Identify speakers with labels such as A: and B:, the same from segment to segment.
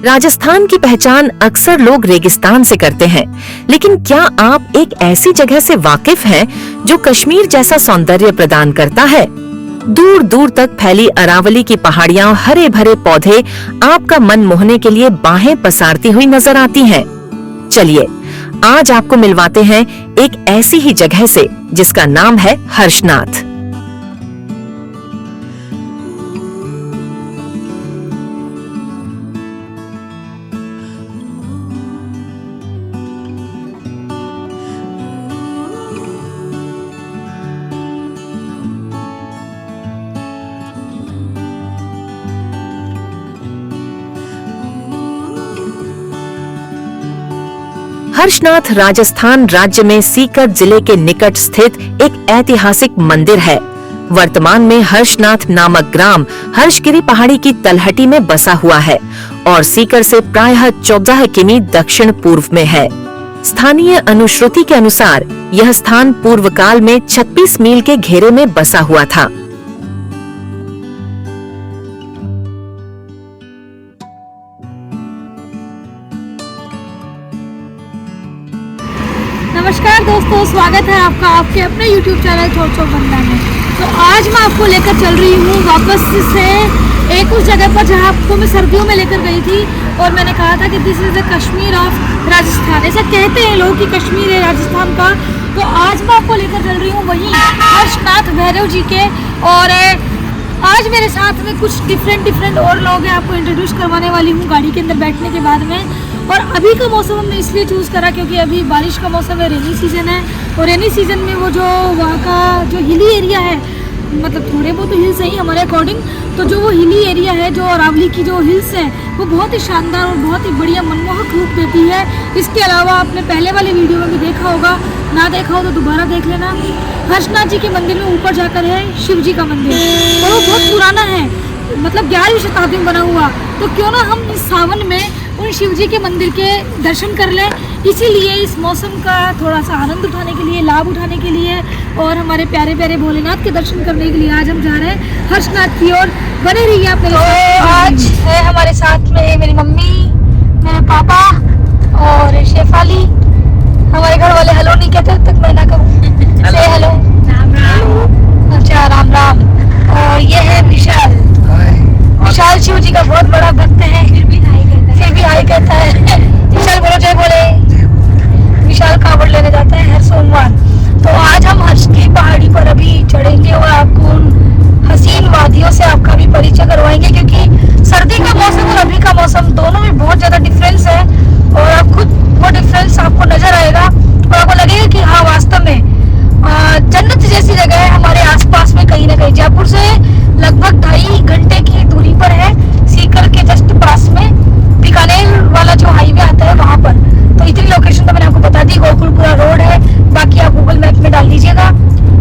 A: राजस्थान की पहचान अक्सर लोग रेगिस्तान से करते हैं, लेकिन क्या आप एक ऐसी जगह से वाकिफ हैं जो कश्मीर जैसा सौंदर्य प्रदान करता है? दूर दूर तक फैली अरावली की पहाड़ियां, हरे भरे पौधे आपका मन मोहने के लिए बाहें पसारती हुई नजर आती हैं। चलिए आज आपको मिलवाते हैं एक ऐसी ही जगह से जिसका नाम है हर्षनाथ। हर्षनाथ राजस्थान राज्य में सीकर जिले के निकट स्थित एक ऐतिहासिक मंदिर है। वर्तमान में हर्षनाथ नामक ग्राम हर्षगिरी पहाड़ी की तलहटी में बसा हुआ है और सीकर से प्रायः 14 किमी दक्षिण पूर्व में है। स्थानीय अनुश्रुति के अनुसार यह स्थान पूर्व काल में 36 मील के घेरे में बसा हुआ था।
B: नमस्कार दोस्तों, स्वागत है आपका आपके अपने YouTube चैनल छोट छोट बंदा में। तो आज मैं आपको लेकर चल रही हूँ वापस से एक उस जगह पर जहाँ आपको मैं सर्दियों में लेकर गई थी और मैंने कहा था कि this is the Kashmir of Rajasthan. ऐसा कहते हैं लोग कि कश्मीर है राजस्थान का। तो आज मैं आपको लेकर चल रही हूँ वहीं हर्षनाथ भैरव जी के। और आज मेरे साथ में कुछ डिफरेंट और लोग हैं, आपको इंट्रोड्यूस करवाने वाली हूँ गाड़ी के अंदर बैठने के बाद में। और अभी का मौसम हमने इसलिए चूज़ करा क्योंकि अभी बारिश का मौसम है, रेनी सीज़न है। और रेनी सीज़न में वो जो वहाँ का जो हिली एरिया है, मतलब थोड़े बहुत हिल्स हैं हमारे अकॉर्डिंग, तो जो वो हिली एरिया है, जो अरावली की जो हिल्स है, वो बहुत ही शानदार और बहुत ही बढ़िया मनमोहक रूप देती है। इसके अलावा आपने पहले वाले वीडियो में भी देखा होगा, ना देखा हो तो दोबारा देख लेना। हर्षनाथ जी के मंदिर में ऊपर जाकर है शिव जी का मंदिर और वो बहुत पुराना है, मतलब 11वीं शताब्दी में बना हुआ। तो क्यों ना हम इस सावन में उन शिव जी के मंदिर के दर्शन कर लें। इसीलिए इस मौसम का थोड़ा सा आनंद उठाने के लिए, लाभ उठाने के लिए और हमारे प्यारे प्यारे भोलेनाथ के दर्शन करने के लिए आज हम जा रहे हैं हर्षनाथ की ओर। बने रहिए आप मेरे साथ। आज है हमारे साथ में मेरी मम्मी, मेरे पापा और शेफाली। हमारे घर वाले हेलो नहीं कहते तक मैं ना कहूँ। हेलो, राम राम। अच्छा, राम राम। और ये है विशाल। विशाल शिव जी का बहुत बड़ा भक्त है, फिर भी हाई कहता है। विशाल बोलो, जय बोले। विशाल कांवड़ लेने जाता है हर सोमवार। तो आज हम हर्ष की पहाड़ी पर अभी चढ़ेंगे और आपको उन हसीन वादियों से आपका भी परिचय करवाएंगे, क्योंकि सर्दी का मौसम और अभी का मौसम दोनों में बहुत ज्यादा डिफरेंस है। और आप खुद वो डिफरेंस आपको नजर आएगा और आपको लगेगा कि हाँ वास्तव में जन्नत जैसी जगह है हमारे आसपास में कहीं ना कहीं। जयपुर से लगभग 2.5 घंटे की दूरी पर है, सीकर के जस्ट पास में बीकानेर वाला जो हाईवे आता है वहां पर। तो इतनी लोकेशन तो मैंने आपको बता दी। गोकुलपुरा रोड है, बाकी आप गूगल मैप में डाल दीजिएगा।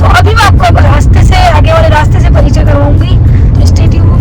B: तो अभी मैं आपको रास्ते से, आगे वाले रास्ते से परिचय करवाऊंगी, तो stay tuned.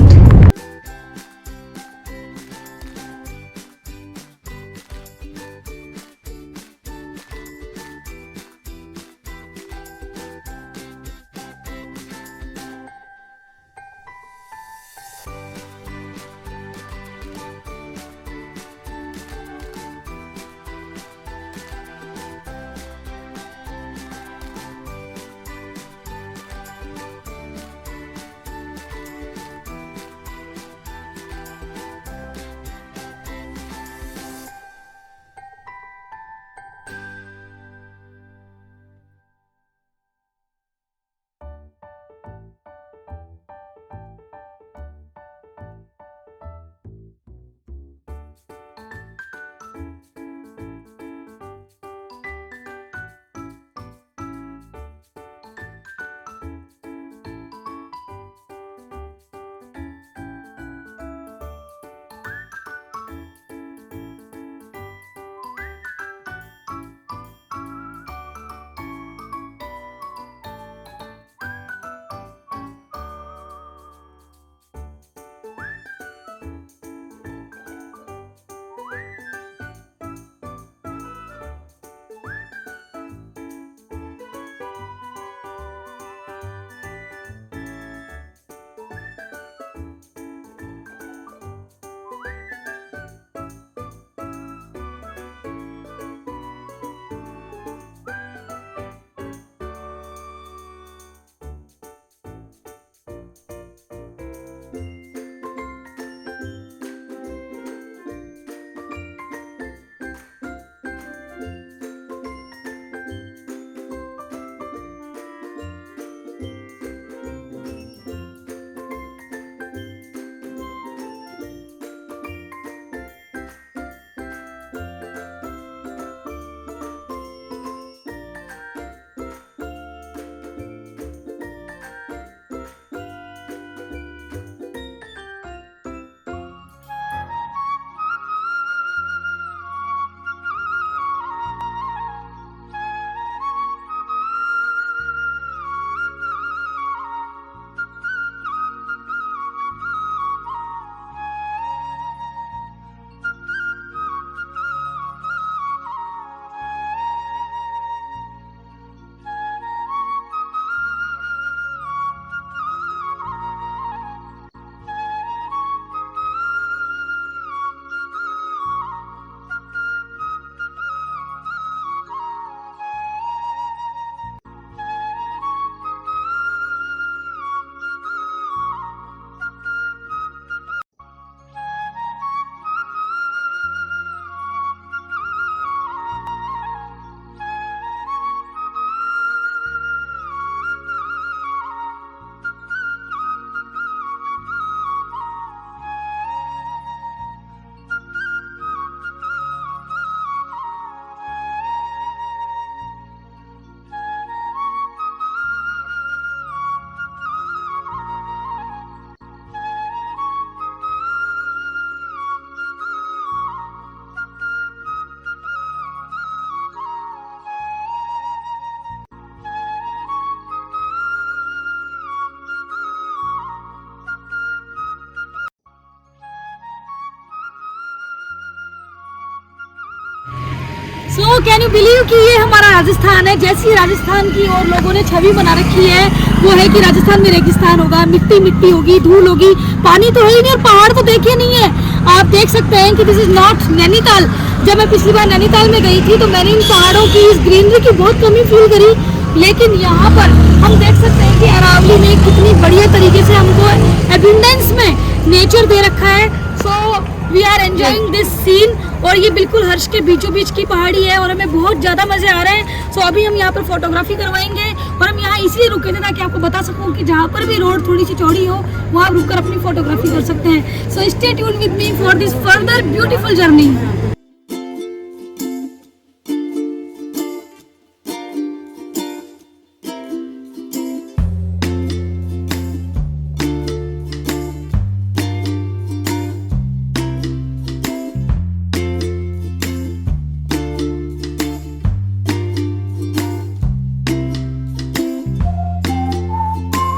B: So can you believe कि ये हमारा राजस्थान है। जैसी राजस्थान की और लोगों ने छवि बना रखी है वो है कि राजस्थान में रेगिस्तान होगा, मिट्टी मिट्टी होगी, धूल होगी, पानी तो है ही नहीं और पहाड़ तो देखे नहीं है। आप देख सकते हैं कि दिस इज नॉट नैनीताल। जब मैं पिछली बार नैनीताल में गई थी तो मैंने इन पहाड़ों की, इस ग्रीनरी की बहुत कमी फील करी, लेकिन यहाँ पर हम देख सकते हैं कि अरावली में कितनी बढ़िया तरीके से हमको एबिंडेंस में नेचर दे रखा है। So we are enjoying this scene और ये बिल्कुल हर्ष के बीचों बीच की पहाड़ी है और हमें बहुत ज़्यादा मज़े आ रहे हैं। सो अभी हम यहाँ पर फोटोग्राफी करवाएंगे और हम यहाँ इसलिए रुके थे ताकि आपको बता सकूँ कि जहाँ पर भी रोड थोड़ी सी चौड़ी हो वहाँ रुककर अपनी फोटोग्राफी कर सकते हैं। So stay tuned with me for this further beautiful journey.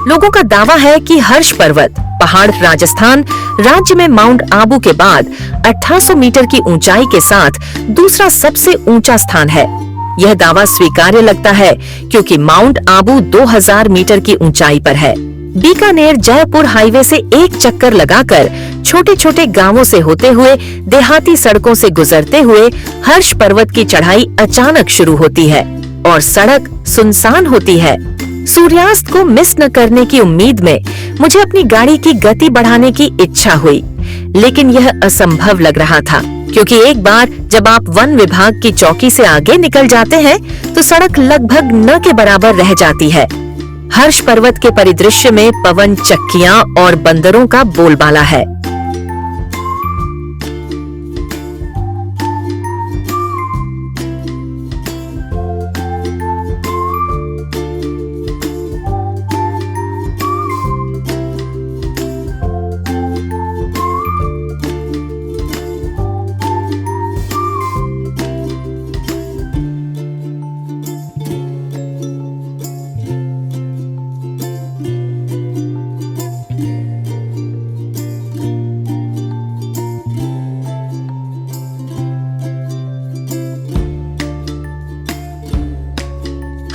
A: लोगों का दावा है कि हर्ष पर्वत पहाड़ राजस्थान राज्य में माउंट आबू के बाद 1800 मीटर की ऊंचाई के साथ दूसरा सबसे ऊंचा स्थान है। यह दावा स्वीकार्य लगता है क्योंकि माउंट आबू 2000 मीटर की ऊंचाई पर है। बीकानेर जयपुर हाईवे से एक चक्कर लगाकर छोटे छोटे गांवों से होते हुए देहाती सड़कों से गुजरते हुए हर्ष पर्वत की चढ़ाई अचानक शुरू होती है और सड़क सुनसान होती है। सूर्यास्त को मिस न करने की उम्मीद में मुझे अपनी गाड़ी की गति बढ़ाने की इच्छा हुई, लेकिन यह असंभव लग रहा था क्योंकि एक बार जब आप वन विभाग की चौकी से आगे निकल जाते हैं तो सड़क लगभग न के बराबर रह जाती है। हर्ष पर्वत के परिदृश्य में पवन चक्कियां और बंदरों का बोलबाला है।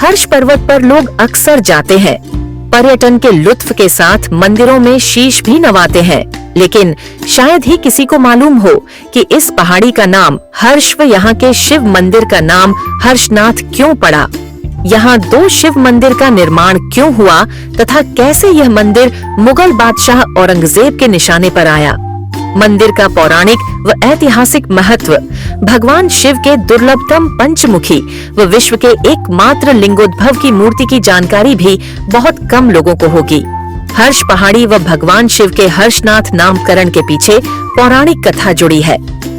A: हर्ष पर्वत पर लोग अक्सर जाते हैं, पर्यटन के लुत्फ के साथ मंदिरों में शीश भी नवाते हैं, लेकिन शायद ही किसी को मालूम हो कि इस पहाड़ी का नाम हर्ष व यहाँ के शिव मंदिर का नाम हर्षनाथ क्यों पड़ा। यहाँ 2 शिव मंदिर का निर्माण क्यों हुआ तथा कैसे यह मंदिर मुगल बादशाह औरंगजेब के निशाने पर आया। मंदिर का पौराणिक व ऐतिहासिक महत्व, भगवान शिव के दुर्लभतम पंचमुखी व विश्व के एकमात्र लिंगोद्भव की मूर्ति की जानकारी भी बहुत कम लोगों को होगी। हर्ष पहाड़ी व भगवान शिव के हर्षनाथ नामकरण के पीछे पौराणिक कथा जुड़ी है।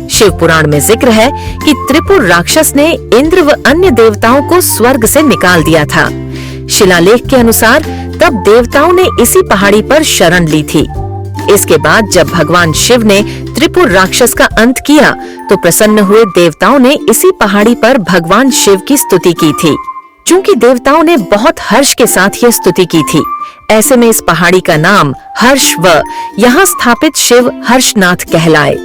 A: शिव पुराण में जिक्र है कि त्रिपुर राक्षस ने इंद्र व अन्य देवताओं को स्वर्ग से निकाल दिया था। शिलालेख के अनुसार तब देवताओं ने इसी पहाड़ी पर शरण ली थी। इसके बाद जब भगवान शिव ने त्रिपुर राक्षस का अंत किया तो प्रसन्न हुए देवताओं ने इसी पहाड़ी पर भगवान शिव की स्तुति की थी। चूंकि देवताओं ने बहुत हर्ष के साथ यह स्तुति की थी, ऐसे में इस पहाड़ी का नाम हर्ष व यहाँ स्थापित शिव हर्षनाथ कहलाए।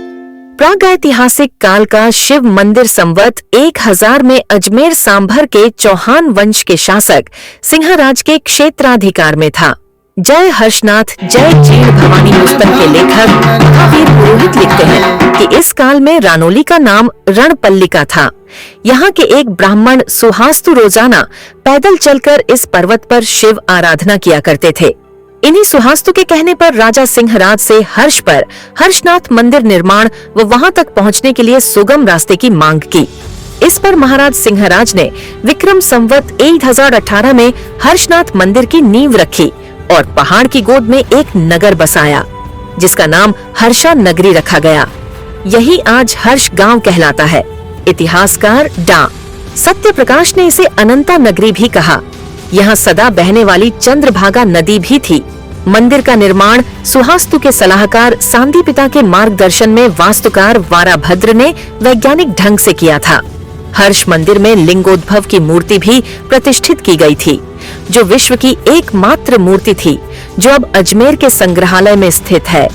A: प्रागैतिहासिक काल का शिव मंदिर संवत 1000 में अजमेर सांभर के चौहान वंश के शासक सिंहराज के क्षेत्राधिकार में था। जय हर्षनाथ जय जीर्ण भवानी पुस्तक के लेखक महावीर पुरोहित लिखते हैं कि इस काल में रानोली का नाम रणपल्लिका था। यहाँ के एक ब्राह्मण सुहास्तु रोजाना पैदल चलकर इस पर्वत पर शिव आराधना किया करते थे। इन्हीं सुहास्तु के कहने पर राजा सिंहराज से हर्ष पर हर्षनाथ मंदिर निर्माण व वहाँ तक पहुँचने के लिए सुगम रास्ते की मांग की। इस पर महाराज सिंहराज ने विक्रम संवत 1018 में हर्षनाथ मंदिर की नींव रखी और पहाड़ की गोद में एक नगर बसाया, जिसका नाम हर्षा नगरी रखा गया। यही आज हर्ष गांव कहलाता है। इतिहासकार डा सत्य प्रकाश ने इसे अनंता नगरी भी कहा। यहाँ सदा बहने वाली चंद्रभागा नदी भी थी। मंदिर का निर्माण सुहास्तु के सलाहकार सांदी पिता के मार्गदर्शन में वास्तुकार वाराभद्र ने वैज्ञानिक ढंग से किया था। हर्ष मंदिर में लिंगोद्भव की मूर्ति भी प्रतिष्ठित की गई थी, जो विश्व की एकमात्र मूर्ति थी, जो अब अजमेर के संग्रहालय में स्थित है।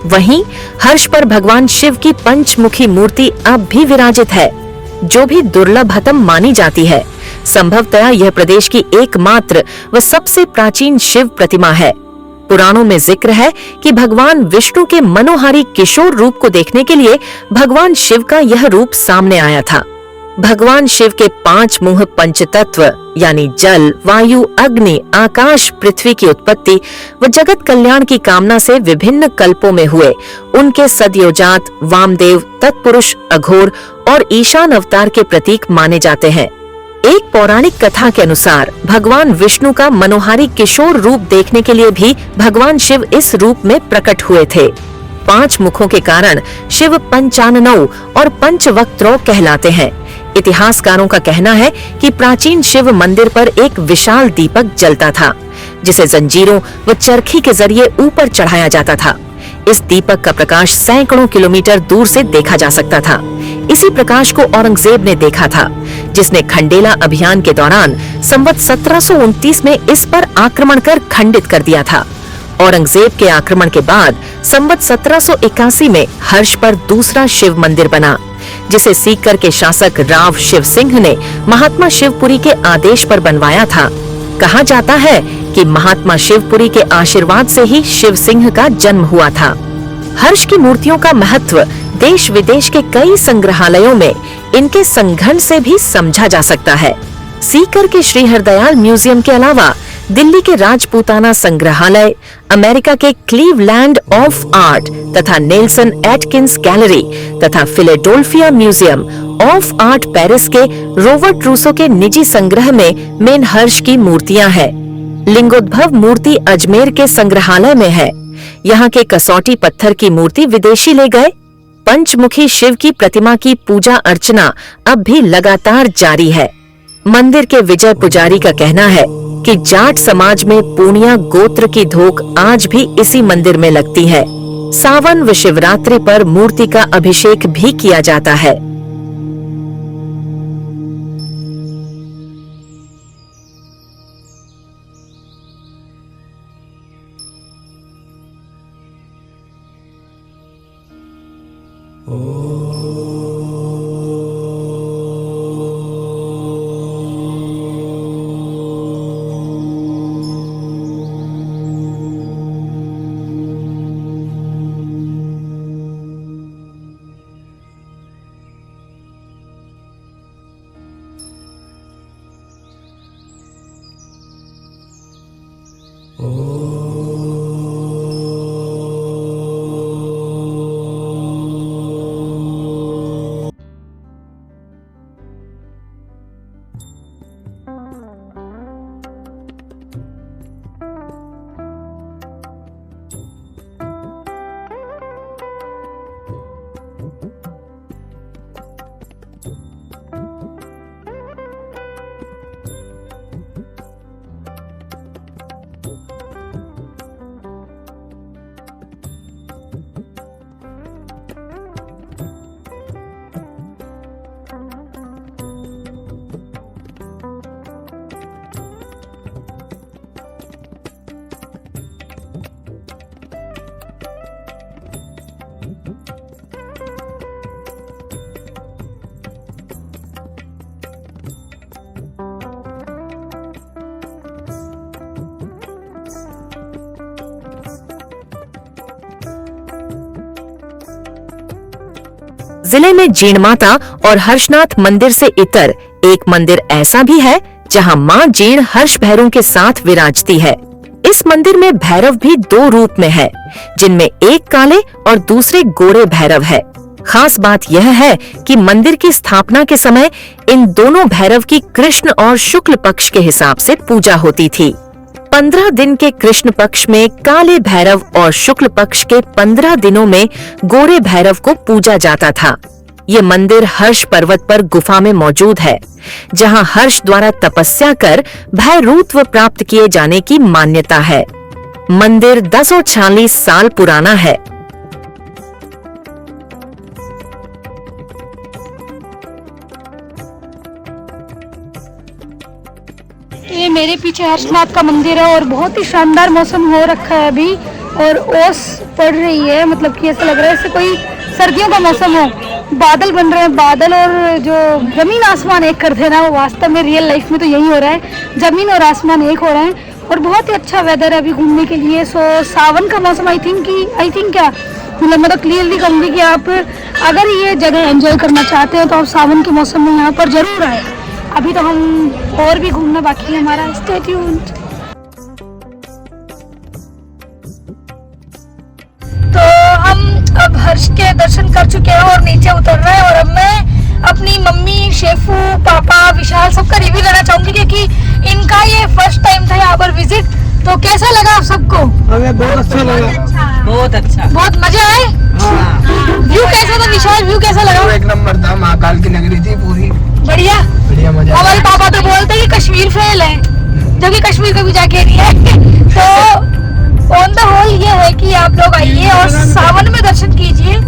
A: वहीं हर्ष पर भगवान शिव की पंचमुखी मूर्ति अब भी विराजित है। जो भी दुर्लभतम मानी जाती है। संभवतः यह प्रदेश की एकमात्र व सबसे प्राचीन शिव प्रतिमा है। पुराणों में जिक्र है कि भगवान विष्णु के मनोहारी किशोर रूप को देखने के लिए भगवान शिव का यह रूप सामने आया था। भगवान शिव के 5 मुँह पंचतत्व यानी जल, वायु, अग्नि, आकाश, पृथ्वी की उत्पत्ति व जगत कल्याण की कामना से विभिन्न कल्पों में हुए उनके सद्योजात वामदेव, तत्पुरुष, अघोर और ईशान अवतार के प्रतीक माने जाते हैं। एक पौराणिक कथा के अनुसार भगवान विष्णु का मनोहारी किशोर रूप देखने के लिए भी भगवान शिव इस रूप में प्रकट हुए थे। 5 मुखों के कारण शिव पंचाननौ और पंचवक्त्रौ कहलाते हैं। इतिहासकारों का कहना है कि प्राचीन शिव मंदिर पर एक विशाल दीपक जलता था, जिसे जंजीरों व चरखी के जरिए ऊपर चढ़ाया जाता था। इस दीपक का प्रकाश सैकड़ों किलोमीटर दूर से देखा जा सकता था। इसी प्रकाश को औरंगजेब ने देखा था, जिसने खंडेला अभियान के दौरान संवत 1729 में इस पर आक्रमण कर खंडित कर दिया था। औरंगजेब के आक्रमण के बाद संवत 1781 में हर्ष पर दूसरा शिव मंदिर बना, जिसे सीकर के शासक राव शिव सिंह ने महात्मा शिवपुरी के आदेश पर बनवाया था। कहा जाता है कि महात्मा शिवपुरी के आशीर्वाद से ही शिव सिंह का जन्म हुआ था। हर्ष की मूर्तियों का महत्व देश विदेश के कई संग्रहालयों में इनके संघन से भी समझा जा सकता है। सीकर के श्री हरदयाल म्यूजियम के अलावा दिल्ली के राजपूताना संग्रहालय, अमेरिका के क्लीवलैंड ऑफ आर्ट तथा नेल्सन एटकिंस गैलरी तथा Philadelphia museum of art Paris के रॉबर्ट रूसो के निजी संग्रह में मेन हर्ष की मूर्तियां हैं। लिंगोद्भव मूर्ति अजमेर के संग्रहालय में है। यहाँ के कसौटी पत्थर की मूर्ति विदेशी ले गए। पंचमुखी शिव की प्रतिमा की पूजा अर्चना अब भी लगातार जारी है। मंदिर के विजय पुजारी का कहना है कि जाट समाज में पूर्णिया गोत्र की धोक आज भी इसी मंदिर में लगती है। सावन व शिवरात्रि पर मूर्ति का अभिषेक भी किया जाता है। जिले में जीणमाता और हर्षनाथ मंदिर से इतर एक मंदिर ऐसा भी है जहां मां जीण हर्ष भैरों के साथ विराजती है। इस मंदिर में भैरव भी 2 रूप में है, जिनमें एक काले और दूसरे गोरे भैरव है। खास बात यह है कि मंदिर की स्थापना के समय इन दोनों भैरव की कृष्ण और शुक्ल पक्ष के हिसाब से पूजा होती थी। 15 दिन के कृष्ण पक्ष में काले भैरव और शुक्ल पक्ष के 15 दिनों में गोरे भैरव को पूजा जाता था। ये मंदिर हर्ष पर्वत पर गुफा में मौजूद है, जहां हर्ष द्वारा तपस्या कर भयरूत्व प्राप्त किए जाने की मान्यता है। मंदिर 1040 साल पुराना है।
B: ये मेरे पीछे हर्षनाथ का मंदिर है और बहुत ही शानदार मौसम हो रखा है अभी, और ओस पड़ रही है, मतलब कि ऐसा लग रहा है जैसे कोई सर्दियों का मौसम हो। बादल बन रहे हैं, बादल और जो जमीन आसमान एक करते हैं ना, वो वास्तव में रियल लाइफ में तो यही हो रहा है, जमीन और आसमान एक हो रहे हैं। और बहुत ही अच्छा वेदर है अभी घूमने के लिए। सो सावन का मौसम आई थिंक क्या मतलब मैं तो क्लियरली कहूँगी कि आप अगर ये जगह एंजॉय करना चाहते हो तो आप सावन के मौसम में यहाँ पर जरूर आए। अभी तो हम और भी घूमना बाकी है हमारा, स्टे ट्यून्ड। तो हम अब हर्ष के दर्शन कर चुके हैं और नीचे उतर रहे हैं, और अब मैं अपनी मम्मी, शेफू, पापा, विशाल सबका रिव्यू लेना चाहूंगी क्योंकि इनका ये फर्स्ट टाइम था यहाँ पर विजिट। तो कैसा लगा आप सबको?
C: हमें बहुत अच्छा लगा, बहुत अच्छा,
B: बहुत मजा आए। व्यू कैसा था विशाल, व्यू कैसा लगा?
C: एक नंबर था, महाकाल की नगरी थी पूरी,
B: बढ़िया
C: बढ़िया मजा।
B: हमारे पापा तो बोलते हैं कि कश्मीर फेल है, जबकि कश्मीर कभी जाके नहीं है। तो ऑन द होल ये है कि आप लोग आइए और सावन में दर्शन कीजिए।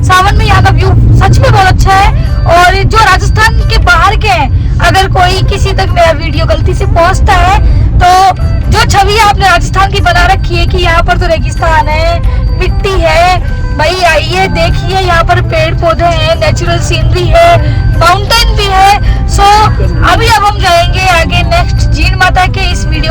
B: सावन में यहाँ का व्यू सच में बहुत अच्छा है। और जो राजस्थान के बाहर के हैं, अगर कोई किसी तक मेरा वीडियो गलती से पहुंचता है तो जो छवि आपने राजस्थान की बना रखी है कि यहाँ पर तो रेगिस्तान है, मिट्टी है, भाई आइए देखिए, यहाँ पर पेड़ पौधे हैं, नेचुरल सीनरी है, माउंटेन भी है। सो अभी अब हम जाएंगे आगे नेक्स्ट जीण माता के इस वीडियो